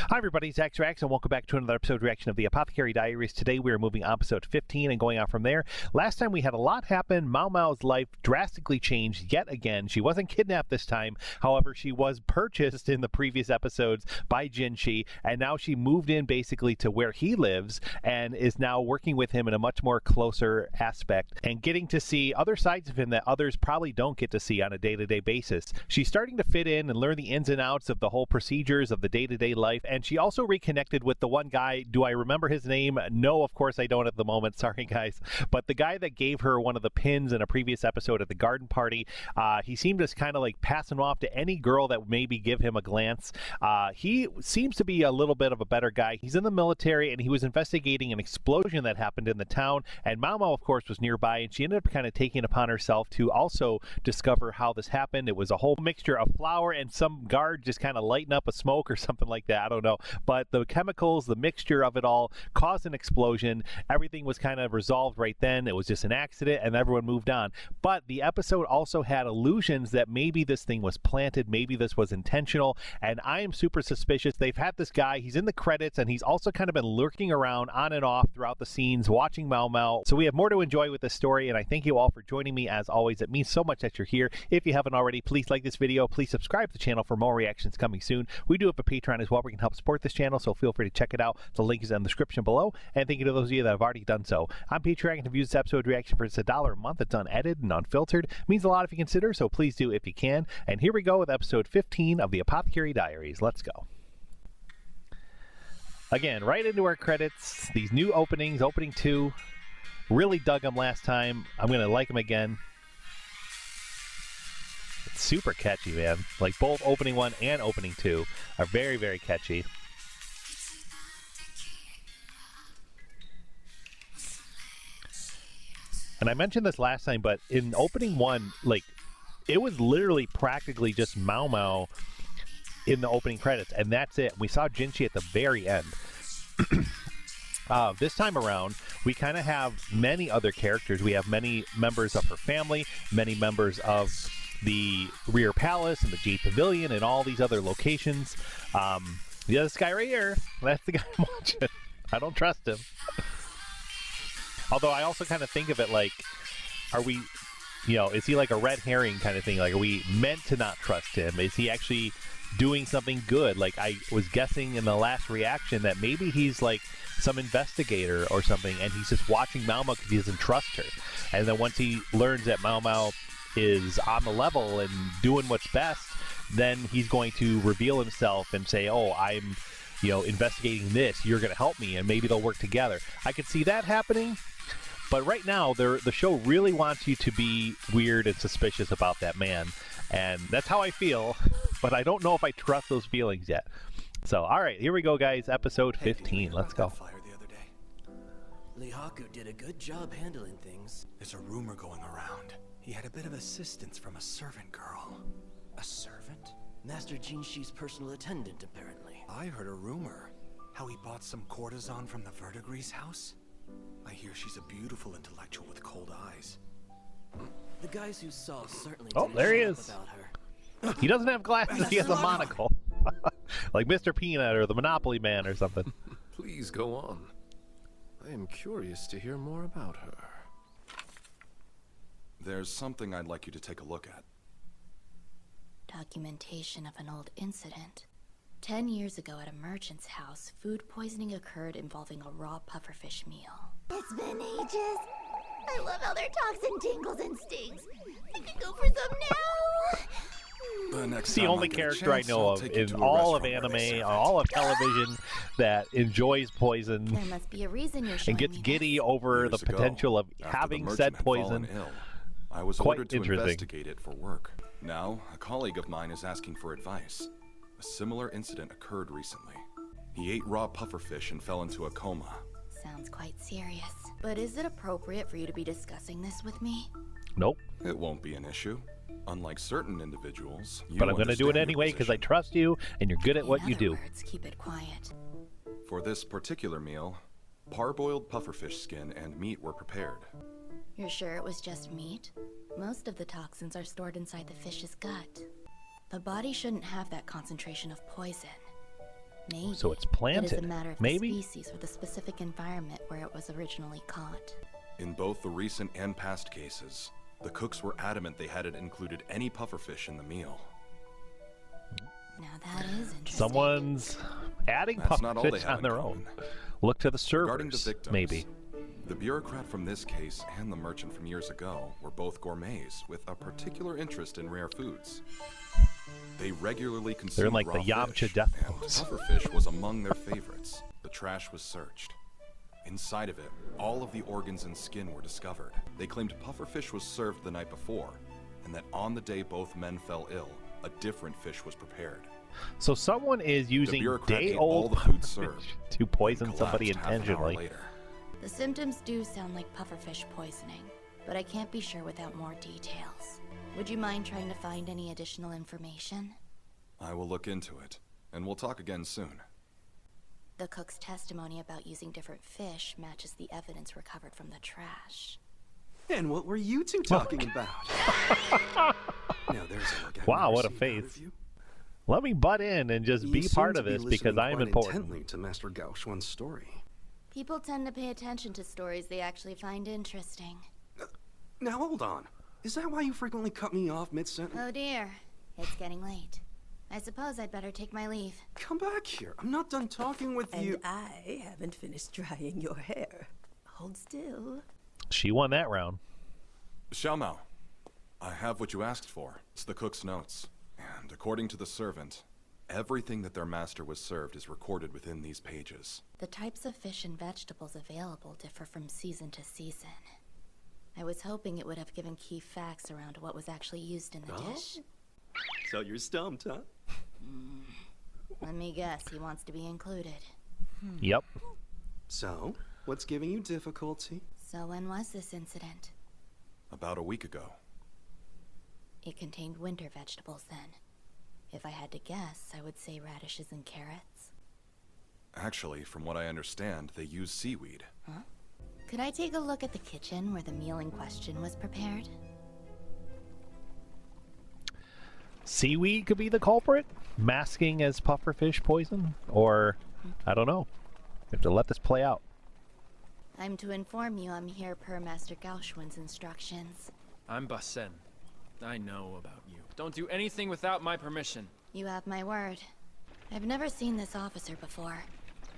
Hi everybody, Zach Rax, and welcome back to another episode reaction of the Apothecary Diaries. Today we are moving on episode 15 and going on from there. Last time we had a lot happen. Maomao's life drastically changed yet again. She wasn't kidnapped this time. However, she was purchased in the previous episodes by Jinshi, and now she moved in basically to where he lives and is now working with him in a much more closer aspect and getting to see other sides of him that others probably don't get to see on a day-to-day basis. She's starting to fit in and learn the ins and outs of the whole procedures of the day-to-day life, and she also reconnected with the one guy. Do I remember his name? No, of course I don't at the moment. Sorry, guys. But the guy that gave her one of the pins in a previous episode at the garden party, he seemed to kind of like pass him off to any girl that would maybe give him a glance. He seems to be a little bit of a better guy. He's in the military, and he was investigating an explosion that happened in the town. And Maomao, of course, was nearby, and she ended up kind of taking it upon herself to also discover how this happened. It was a whole mixture of flour and some guard just kind of lighting up a smoke or something like that. I don't know. But the chemicals, the mixture of it all caused an explosion. Everything was kind of resolved right then. It was just an accident and everyone moved on. But the episode also had allusions that maybe this thing was planted, maybe this was intentional, and I am super suspicious. They've had this guy, he's in the credits, and he's also kind of been lurking around on and off throughout the scenes watching Maomao. So we have more to enjoy with this story, and I thank you all for joining me as always. It means so much that you're here. If you haven't already, please like this video, please subscribe to the channel for more reactions coming soon. We do have a Patreon as well where you can help support this channel, so feel free to check it out. The link is in the description below. And thank you to those of you that have already done so. On Patreon, you can view this episode reaction for just $1 a month. It's unedited and unfiltered. It means a lot if you consider, so please do if you can. And here we go with episode 15 of the Apothecary Diaries. Let's go. Again, right into our credits. These new openings, opening 2. Really dug them last time. I'm going to like them again. It's super catchy, man. Like both opening 1 and opening 2 are very, very catchy. And I mentioned this last time, but in opening 1, like, it was literally practically just Maomao in the opening credits, and that's it. We saw Jinshi at the very end. This time around, we kind of have many other characters. We have many members of her family, many members of the rear palace and the Jade Pavilion and all these other locations. Yeah, this guy right here, that's the guy I'm watching. I don't trust him. Although I also kind of think of it like, are we, you know, is he like a red herring kind of thing? Like, are we meant to not trust him? Is he actually doing something good? Like, I was guessing in the last reaction that maybe he's like some investigator or something, and he's just watching Maomao because he doesn't trust her. And then once he learns that Maomao is on the level and doing what's best, then he's going to reveal himself and say, oh, I'm, you know, investigating this, you're going to help me, and maybe they'll work together. I could see that happening. But right now, the show really wants you to be weird and suspicious about that man. And that's how I feel, but I don't know if I trust those feelings yet. So, all right, here we go, guys. Episode 15. Let's go. Fire the other day. Lihaku did a good job handling things. There's a rumor going around. He had a bit of assistance from a servant girl. A servant? Master Jinshi's personal attendant, apparently. I heard a rumor. How he bought some courtesan from the Verdigrease house? I hear she's a beautiful intellectual with cold eyes. The guys who saw certainly Oh, didn't there he shut up is. about her. He doesn't have glasses, he has a monocle. Like Mr. Peanut or the Monopoly Man or something. Please go on. I am curious to hear more about her. There's something I'd like you to take a look at. Documentation of an old incident. 10 years ago at a merchant's house, food poisoning occurred involving a raw pufferfish meal. It's been ages. I love how their toxin tingles and stings. I could go for some now. It's the only character I know of in all of anime, all of television that enjoys poison There must be a reason you're and showing gets me giddy this. over the Years ago, potential of after having the said merchant had poison. fallen ill, I was Quite ordered to interesting. investigate it for work. Now, a colleague of mine is asking for advice. A similar incident occurred recently. He ate raw pufferfish and fell into a coma. Sounds quite serious. But is it appropriate for you to be discussing this with me? Nope. It won't be an issue. Unlike certain individuals, you But I'm going to do it understand your anyway because I position. trust you and you're good at what In you other do. words, keep it quiet. For this particular meal, parboiled pufferfish skin and meat were prepared. You're sure it was just meat? Most of the toxins are stored inside the fish's gut. The body shouldn't have that concentration of poison. Maybe. So it's It planted. is a matter of Maybe? the species or the specific environment where it was originally caught. In both the recent and past cases, the cooks were adamant they hadn't included any pufferfish in the meal. Now that is interesting. Someone's adding That's not all they pufferfish have on in their common. own. Look to the Regarding the servers, victims, maybe. the bureaucrat from this case and the merchant from years ago were both gourmets with a particular interest in rare foods. They regularly consumed in, like, raw the Yamcha fish, death and pose. pufferfish was among their favorites. The trash was searched. Inside of it, all of the organs and skin were discovered. They claimed pufferfish was served the night before, and that on the day both men fell ill, a different fish was prepared. So someone is using bureaucrat ate day-old all the food pufferfish served, to poison and somebody collapsed half an hour intentionally. later. The symptoms do sound like pufferfish poisoning, but I can't be sure without more details. Would you mind trying to find any additional information? I will look into it, and we'll talk again soon. The cook's testimony about using different fish matches the evidence recovered from the trash. And what were you two talking about? Now there's a look I've Wow, never what a seen out face. of you. Let me butt in and just You be seem part to of be this because listening I am quite important. intently to Master Gaoxuan's story. People tend to pay attention to stories they actually find interesting. Now hold on. Is that why you frequently cut me off mid-sentence? Oh dear, it's getting late. I suppose I'd better take my leave. Come back here. I'm not done talking with And you. I haven't finished drying your hair. Hold still. She won that round. Xiaomao, I have what you asked for. It's the cook's notes. And according to the servant, everything that their master was served is recorded within these pages. The types of fish and vegetables available differ from season to season. I was hoping it would have given key facts around what was actually used in the dish. So you're stumped, huh? Let me guess, he wants to be included. Yep. So, what's giving you difficulty? So when was this incident? About a week ago. It contained winter vegetables then. If I had to guess, I would say radishes and carrots. Actually, from what I understand, they use seaweed. Huh? Could I take a look at the kitchen where the meal in question was prepared? Seaweed could be the culprit, masking as pufferfish poison, or I don't know. We have to let this play out. I'm to inform you I'm here per Master Gaoxuan's instructions. I'm Basen. I know about you. Don't do anything without my permission. You have my word. I've never seen this officer before.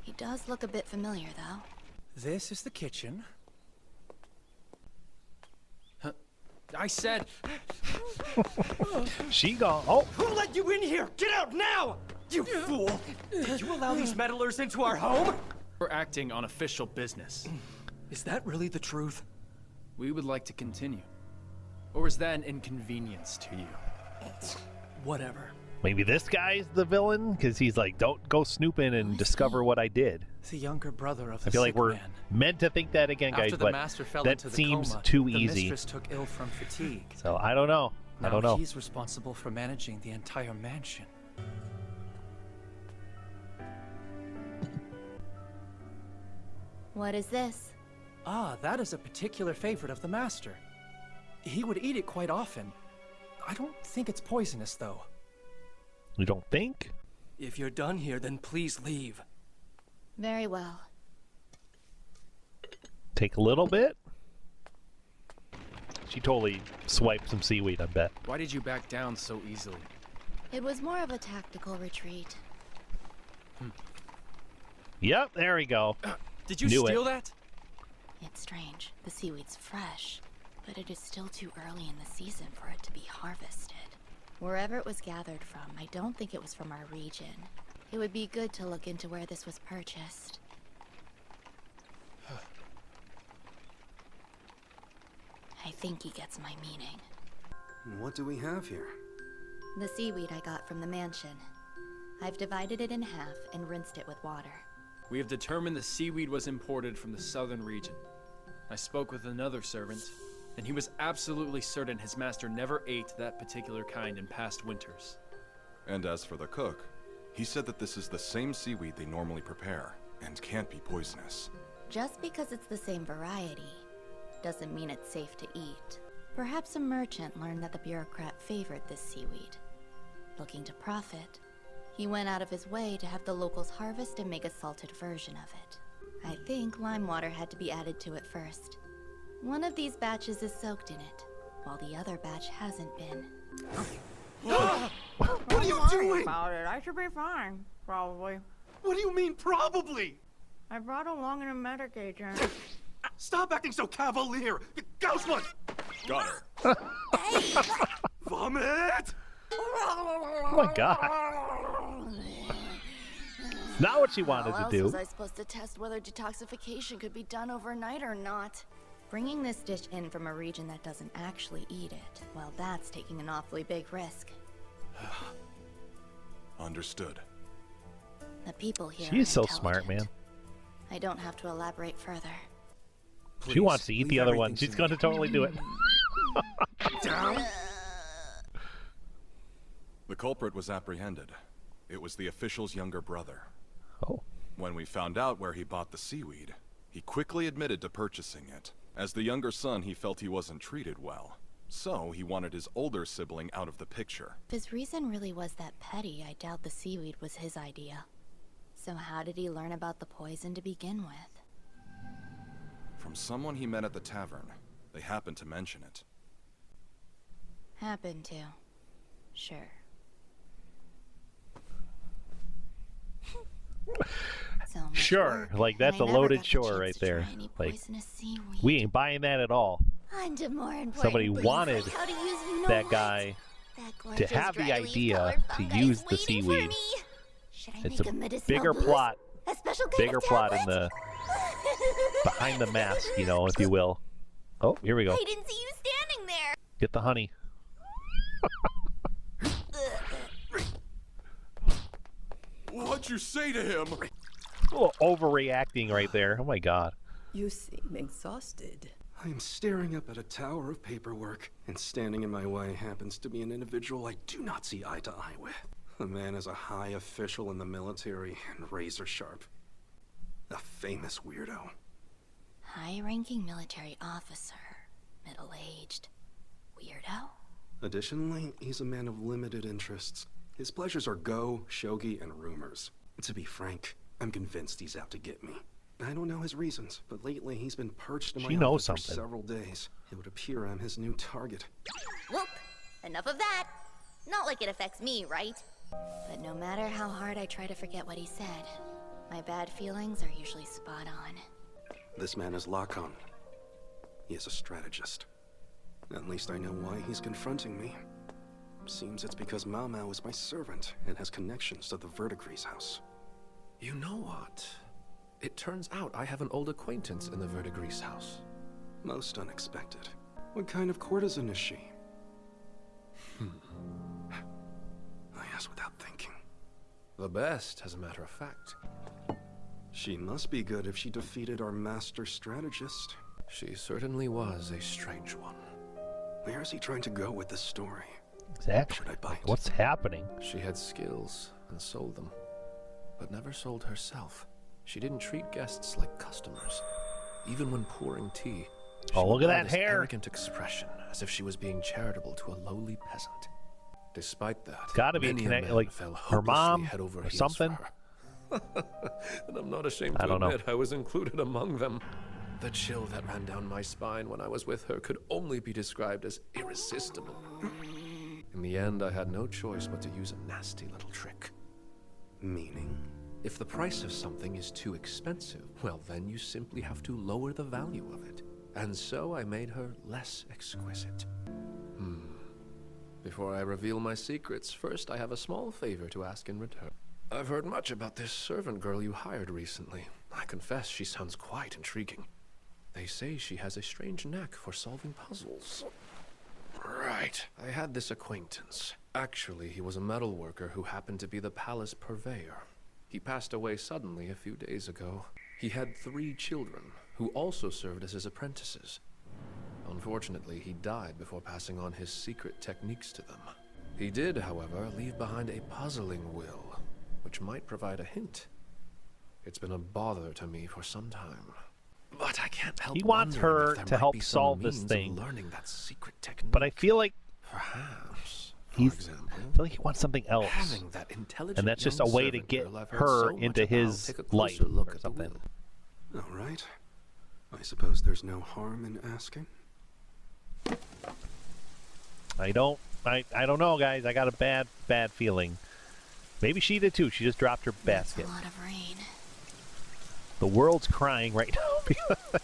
He does look a bit familiar, though. This is the kitchen. I said, She gone. Oh, Who let you in here? Get out now! You fool! Did you allow these meddlers into our home? we're acting on official business. Is that really the truth? We would like to continue. Or is that an inconvenience to you? Whatever. maybe this guy's the villain because he's like, don't go snooping and discover what I did. The younger brother of the I feel like sick we're man. meant to think that again, guys, After the but master fell that into the seems coma, too the easy. mistress took ill from fatigue. So I don't know. I don't know. He's responsible for managing the entire mansion. What is this? Ah, that is a particular favorite of the master. He would eat it quite often. I don't think it's poisonous, though. You don't think? If you're done here, then please leave. Very well. Take a little bit. She totally swiped some seaweed, I bet. Why did you back down so easily? It was more of a tactical retreat. Yep, there we go. Did you Knew steal it. that? It's strange. The seaweed's fresh, but it is still too early in the season for it to be harvested. Wherever it was gathered from, I don't think it was from our region. It would be good to look into where this was purchased. I think he gets my meaning. What do we have here? The seaweed I got from the mansion. I've divided it in half and rinsed it with water. We have determined the seaweed was imported from the southern region. I spoke with another servant, and he was absolutely certain his master never ate that particular kind in past winters. And as for the cook, he said that this is the same seaweed they normally prepare, and can't be poisonous. Just because it's the same variety doesn't mean it's safe to eat. Perhaps a merchant learned that the bureaucrat favored this seaweed. Looking to profit, He went out of his way to have the locals harvest and make a salted version of it. I think lime water had to be added to it first. One of these batches is soaked in it, while the other batch hasn't been. What are you doing? About it. I should be fine, probably. What do you mean, probably? I brought along an medication. Stop acting so cavalier! Ghost one! Got her. Vomit! Oh my god. Not what she wanted to do. Was I supposed to test whether detoxification could be done overnight or not? Bringing this dish in from a region that doesn't actually eat it, well, that's taking an awfully big risk. Understood. The people here She's are so smart, man. I don't have to elaborate further. She wants to eat the other one. She's going to totally do it. Down! The culprit was apprehended. It was the official's younger brother. Oh. When we found out where he bought the seaweed, he quickly admitted to purchasing it. As the younger son, he felt he wasn't treated well. So he wanted his older sibling out of the picture. If his reason really was that petty, I doubt the seaweed was his idea. So how did he learn about the poison to begin with? From someone he met at the tavern. They happened to mention it. Happened to. Sure. So much Sure, work, like that's a and I never loaded got the shore chance right to there. try any Like, poisonous seaweed. we ain't buying that at all. On to more important Somebody things, wanted like how to use you know that what? guy That to gorgeous have the dry leaf idea color to fungi use is the waiting for seaweed. me. Should I It's make a medicinal bigger boost? plot, A special kind bigger of plot in tablet? the behind the mask, you know, if you will. Oh, here we go. I didn't see you standing there. Get the honey. What'd you say to him? A little overreacting right there. Oh my god. You seem exhausted. I am staring up at a tower of paperwork, and standing in my way happens to be an individual I do not see eye to eye with. The man is a high official in the military and razor sharp. A famous weirdo. High-ranking military officer. Middle-aged. Weirdo? Additionally, he's a man of limited interests. His pleasures are go, shogi, and rumors. To be frank, I'm convinced he's out to get me. I don't know his reasons, but lately he's been perched in my She knows office for something. several days. It would appear I'm his new target. Whoop. Enough of that. Not like it affects me, right? But no matter how hard I try to forget what he said, my bad feelings are usually spot on. This man is Lakan. He is a strategist. At least I know why he's confronting me. Seems it's because Maomao is my servant and has connections to the Verdigris house. You know what? It turns out I have an old acquaintance in the Verdigris house. Most unexpected. What kind of courtesan is she? I asked without thinking. The best, as a matter of fact. She must be good if she defeated our master strategist. She certainly was a strange one. Where is he trying to go with this story? Exactly. Should I bite? What's happening? She had skills and sold them, but never sold herself. She didn't treat guests like customers. Even when pouring tea, she Oh, look would at wear that this hair. arrogant expression, as if she was being charitable to a lowly peasant. Despite that, Gotta be a many connect- man like fell her hopelessly mom head over or heels something? for her. And I'm not ashamed I to don't know. admit I was included among them. The chill that ran down my spine when I was with her could only be described as irresistible. In the end, I had no choice but to use a nasty little trick. Meaning? If the price of something is too expensive, well, then you simply have to lower the value of it. And so I made her less exquisite. Before I reveal my secrets, first I have a small favor to ask in return. I've heard much about this servant girl you hired recently. I confess she sounds quite intriguing. They say she has a strange knack for solving puzzles. Right. I had this acquaintance. Actually, he was a metal worker who happened to be the palace purveyor. He passed away suddenly a few days ago. He had 3 children, who also served as his apprentices. Unfortunately, he died before passing on his secret techniques to them. He did, however, leave behind a puzzling will, which might provide a hint. It's been a bother to me for some time. But I can't help He wants wondering her if there to might help be some solve this means of thing. learning that secret technique. But I feel like Perhaps, for he's example, feel like he wants something else. Having that intelligent And that's just young a way to servant get girl I've heard her so much into about his take a life closer look or at the something. will. All right. I suppose there's no harm in asking. I don't know, guys. I got a bad feeling. Maybe she did too. She just dropped her basket. That's a lot of rain. The world's crying right now because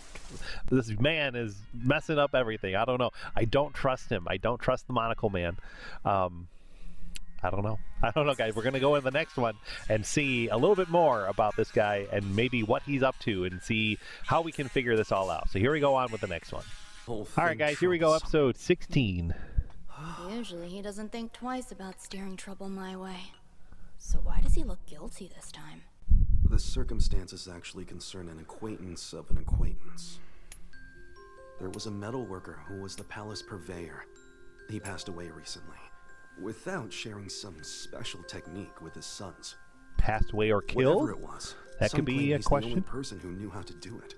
this man is messing up everything. I don't know. I don't trust him. I don't trust the monocle man. I don't know. I don't know, guys. We're going to go in the next one and see a little bit more about this guy and maybe what he's up to and see how we can figure this all out. So here we go on with the next one. All right, guys. Here we go. Episode 16. Usually he doesn't think twice about steering trouble my way. So why does he look guilty this time? The circumstances actually concern an acquaintance of an acquaintance. There was a metalworker who was the palace purveyor. He passed away recently, without sharing some special technique with his sons. Passed away or killed? Whatever it was. That could be a he's question. the only person who knew how to do it.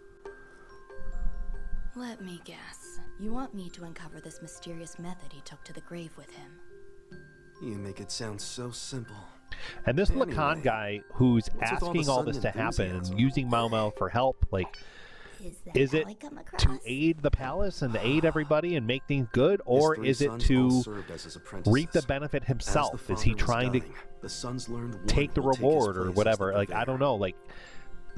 Let me guess. You want me to uncover this mysterious method he took to the grave with him? You make it sound so simple. And this Anyway, Lakan guy who's what's with all the asking all sudden this to happen and enthusiasm? using Maomao for help, like, is it to aid the palace and to aid everybody and make things good, or is it to reap the benefit himself? Is he trying to take the reward or whatever? Like, I don't know. Like,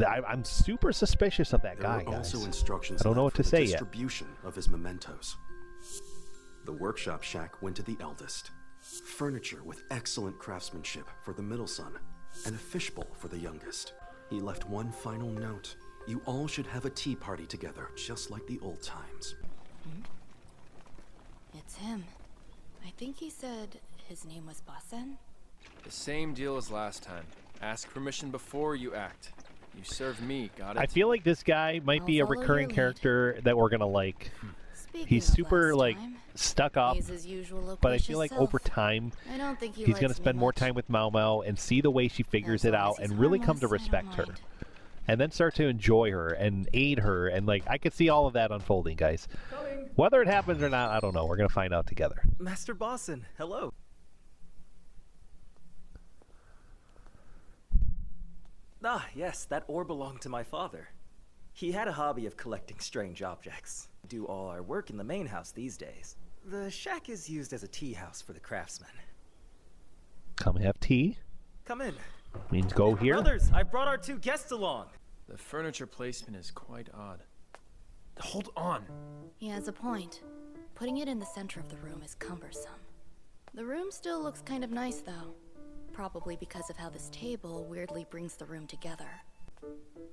I'm super suspicious of that guy, guys. Also instructions I don't know what to say yet. Distribution of his mementos. The workshop shack went to the eldest. Furniture with excellent craftsmanship for the middle son, and a fishbowl for the youngest. He left one final note. You all should have a tea party together, just like the old times. It's him. I think he said his name was Basen. The same deal as last time. Ask permission before you act. You serve me, got it? I feel like this guy might be a follow your recurring lead. character that we're gonna like. Speaking He's of super last like time, stuck up, he's his usual but I loquacious feel like self. over time I don't think he he's likes gonna me spend more much. time with Maomao and see the way she figures As it long as out he's and really come to harmless, I don't respect her. mind. And then start to enjoy her and aid her, and like I could see all of that unfolding, guys. Whether it happens or not, I don't know. We're gonna find out together. Master Bosson, hello. Ah, yes, that ore belonged to my father. He had a hobby of collecting strange objects. We do all our work in the main house these days. The shack is used as a tea house for the craftsmen. Come have tea. Come in. Means go here. Brothers, I brought our 2 guests along. The furniture placement is quite odd. Hold on. He has a point. Putting it in the center of the room is cumbersome. The room still looks kind of nice, though. Probably because of how this table weirdly brings the room together.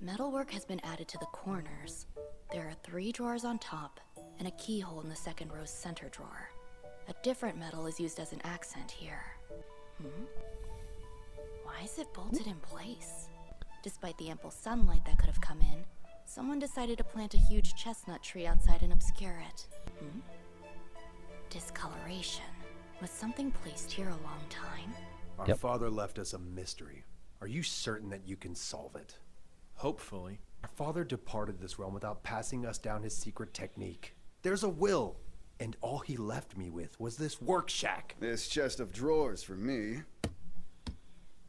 Metalwork has been added to the corners. There are 3 drawers on top, and a keyhole in the second row's center drawer. A different metal is used as an accent here. Why is it bolted in place? Despite the ample sunlight that could have come in, someone decided to plant a huge chestnut tree outside and obscure it. Discoloration. Was something placed here a long time? Our father left us a mystery. Are you certain that you can solve it? Hopefully. Our father departed this realm without passing us down his secret technique. There's a will, and all he left me with was this work shack. This chest of drawers for me.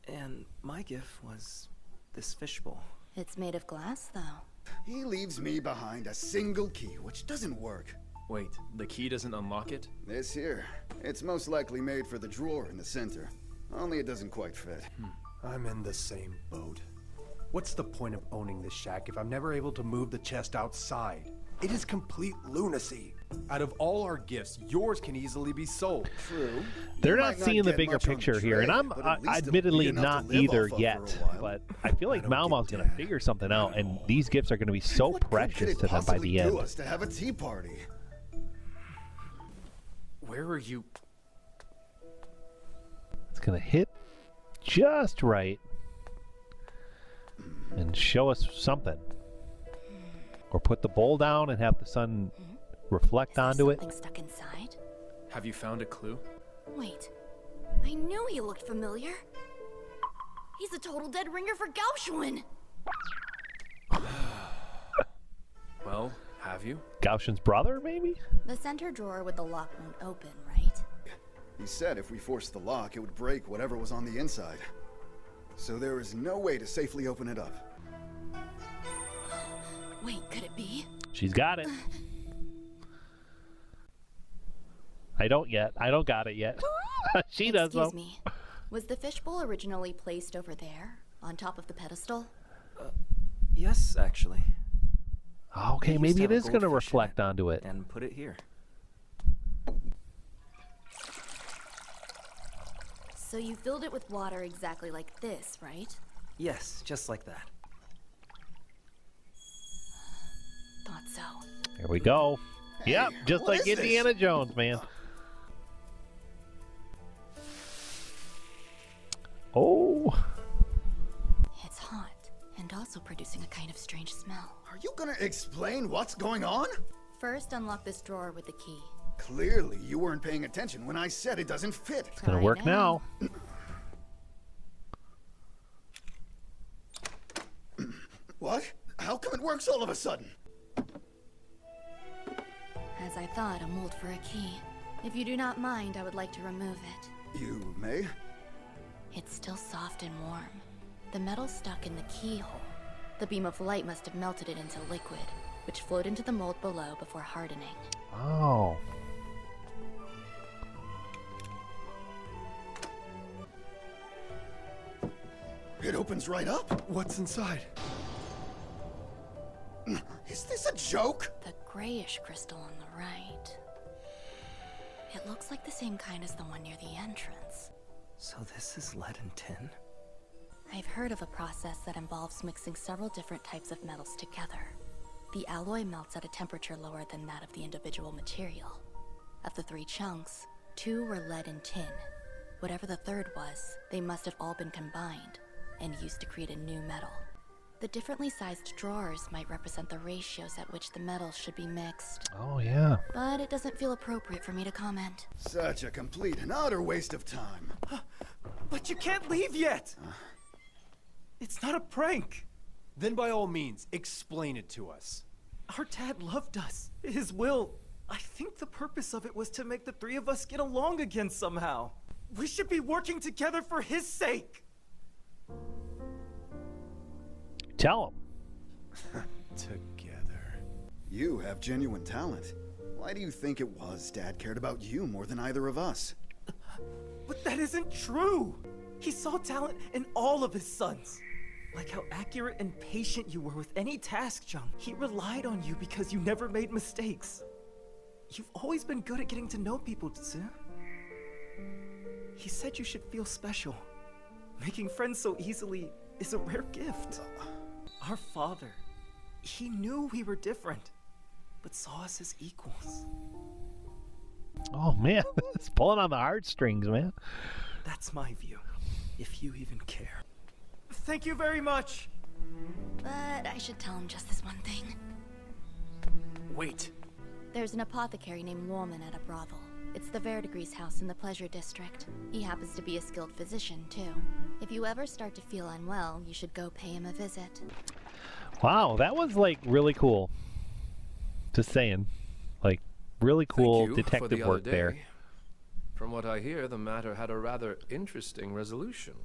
And my gift was this fishbowl. It's made of glass, though. He leaves me behind a single key, which doesn't work. Wait, the key doesn't unlock it? This here. It's most likely made for the drawer in the center. Only it doesn't quite fit. I'm in the same boat. What's the point of owning this shack if I'm never able to move the chest outside? It is complete lunacy. Out of all our gifts, yours can easily be sold. True. They're not seeing the bigger picture here, and I'm admittedly not either yet. But I feel like Maomao's going to figure something out, and these gifts are going to be so precious to them by the end. Us to have a tea party. Where are you? It's going to hit just right and show us something. Or put the bowl down and have the sun reflect onto it. Something stuck inside? Have you found a clue? Wait. I knew he looked familiar. He's a total dead ringer for Gaoxuan. Well, have you? Gaoxuan's brother, maybe? The center drawer with the lock won't open, right? He said if we forced the lock, it would break whatever was on the inside. So there is no way to safely open it up. Wait, could it be? She's got it. I don't yet. I don't got it yet. She does though. Excuse me. Was the fishbowl originally placed over there, on top of the pedestal? Yes, actually. Okay, They used maybe to it have a is going to goldfish in reflect onto it. And put it here. So you filled it with water exactly like this, right? Yes, just like that. Thought so. Here we go. Hey, Yep, just what like is Indiana this? Jones, man. Oh. It's hot, and also producing a kind of strange smell. Are you gonna explain what's going on? First, unlock this drawer with the key. Clearly, you weren't paying attention when I said it doesn't fit. It's going to work now. What? How come it works all of a sudden? As I thought, a mold for a key. If you do not mind, I would like to remove it. You may? It's still soft and warm. The metal stuck in the keyhole. The beam of light must have melted it into liquid, which flowed into the mold below before hardening. Oh. It opens right up. What's inside? Is this a joke? The grayish crystal on the right. It looks like the same kind as the one near the entrance. So this is lead and tin? I've heard of a process that involves mixing several different types of metals together. The alloy melts at a temperature lower than that of the individual material. Of the 3 chunks, 2 were lead and tin. Whatever the third was, they must have all been combined and used to create a new metal. The differently sized drawers might represent the ratios at which the metals should be mixed. Oh, yeah. But it doesn't feel appropriate for me to comment. Such a complete and utter waste of time. But you can't leave yet! It's not a prank! Then by all means, explain it to us. Our dad loved us. His will. I think the purpose of it was to make the 3 of us get along again somehow. We should be working together for his sake! Tell him. Together. You have genuine talent. Why do you think it was Dad cared about you more than either of us? But that isn't true! He saw talent in all of his sons. Like how accurate and patient you were with any task, Jung. He relied on you because you never made mistakes. You've always been good at getting to know people, Tzu. He said you should feel special. Making friends so easily is a rare gift. Our father, he knew we were different, but saw us as equals. Oh, man. It's pulling on the heartstrings, man. That's my view, if you even care. Thank you very much! But I should tell him just this one thing. Wait. There's an apothecary named Woolman at a brothel. It's the Verdigris house in the Pleasure District. He happens to be a skilled physician, too. If you ever start to feel unwell, you should go pay him a visit. Wow, that was like really cool. Just saying. Like, really cool Thank you for detective the other work there. day. From what I hear, the matter had a rather interesting resolution.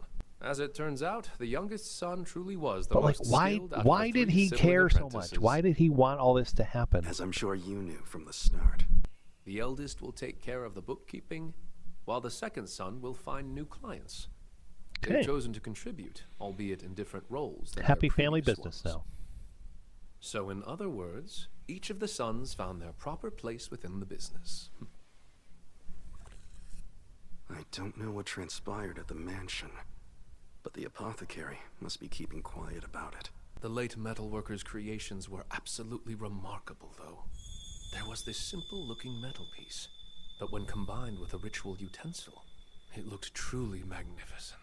As it turns out, the youngest son truly was the But like, most why skilled out of why the did 3 he sibling care so much? apprentices. Why did he want all this to happen? As I'm sure you knew from the start. The eldest will take care of the bookkeeping, while the second son will find new clients. Okay. They've chosen to contribute, albeit in different roles than Happy their family previous business ones. now. So in other words, each of the sons found their proper place within the business. I don't know what transpired at the mansion, but the apothecary must be keeping quiet about it. The late metalworker's creations were absolutely remarkable, though. There was this simple-looking metal piece, but when combined with a ritual utensil, it looked truly magnificent.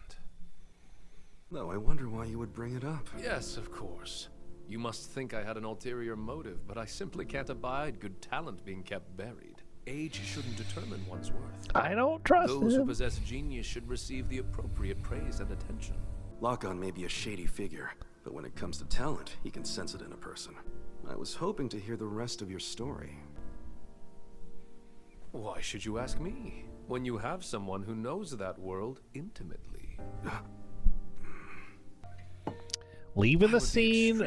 Though I wonder why you would bring it up. Yes, of course. You must think I had an ulterior motive, but I simply can't abide good talent being kept buried. Age shouldn't determine one's worth. I don't trust Those who him. possess genius should receive the appropriate praise and attention. Lakan may be a shady figure, but when it comes to talent, he can sense it in a person. I was hoping to hear the rest of your story. Why should you ask me? when you have someone who knows that world intimately. Leaving the scene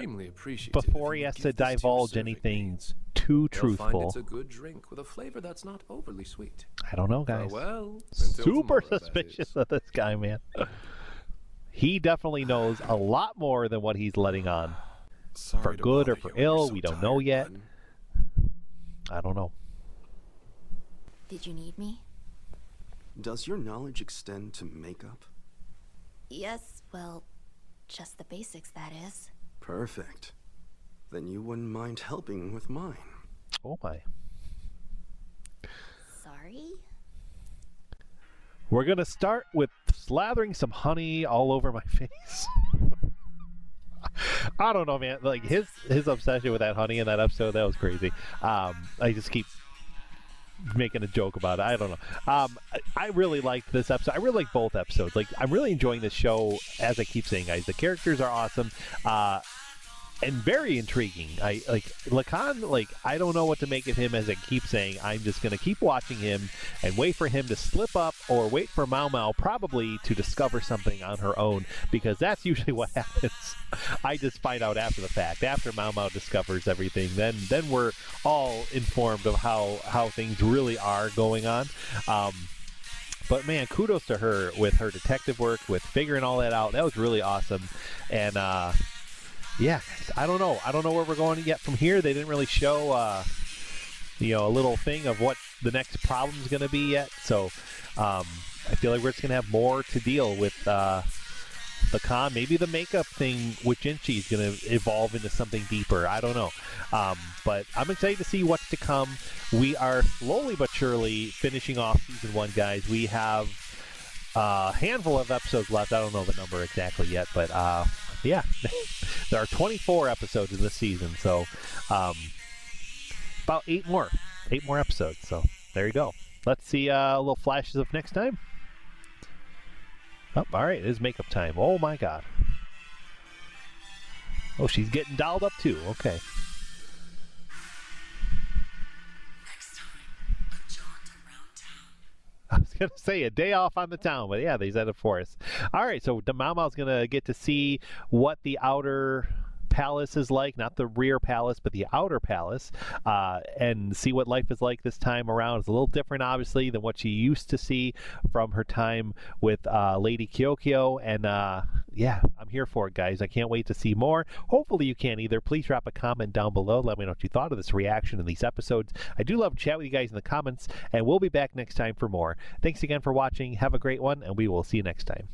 before he has to divulge anything too truthful. Find it's a good drink with a flavor that's not overly sweet. I don't know, guys. Well, super suspicious of this guy, man. He definitely knows a lot more than what he's letting on. For good or for ill, we don't know yet. I don't know. Did you need me? Does your knowledge extend to makeup? Yes, well, just the basics, that is. Perfect. Then you wouldn't mind helping with mine. Oh my. Sorry? We're going to start with slathering some honey all over my face. I don't know, man. Like his obsession with that honey in that episode, that was crazy. I just keep making a joke about it. I don't know. I really liked this episode. I really like both episodes. Like I'm really enjoying this show. As I keep saying, guys, the characters are awesome. And very intriguing. I like Lakan. Like I don't know what to make of him. As I keep saying, I'm just gonna keep watching him and wait for him to slip up, or wait for Maomao probably to discover something on her own, because that's usually what happens. I just find out after the fact, after Maomao discovers everything. Then we're all informed of how things really are going on. But man, kudos to her with her detective work, with figuring all that out. That was really awesome. And yeah, I don't know where we're going yet from here. They didn't really show, a little thing of what the next problem is going to be yet. So I feel like we're just going to have more to deal with Lakan. Maybe the makeup thing with Jinshi is going to evolve into something deeper. I don't know. But I'm excited to see what's to come. We are slowly but surely finishing off season 1, guys. We have a handful of episodes left. I don't know the number exactly yet, but yeah, there are 24 episodes in this season, so about 8 more episodes. So there you go. Let's see a little flashes of next time. Oh, all right, it is makeup time. Oh my God. Oh, she's getting dolled up too. Okay. I was going to say a day off on the town, but yeah, they said it for us. All right, so the Maomao's going to get to see what the outer palace is like, not the rear palace, but the outer palace, and see what life is like this time around. It's a little different, obviously, than what she used to see from her time with Lady Kyokyo, and yeah, I'm here for it, guys. I can't wait to see more. Hopefully you can either. Please drop a comment down below. Let me know what you thought of this reaction in these episodes. I do love to chat with you guys in the comments, and we'll be back next time for more. Thanks again for watching. Have a great one, and we will see you next time.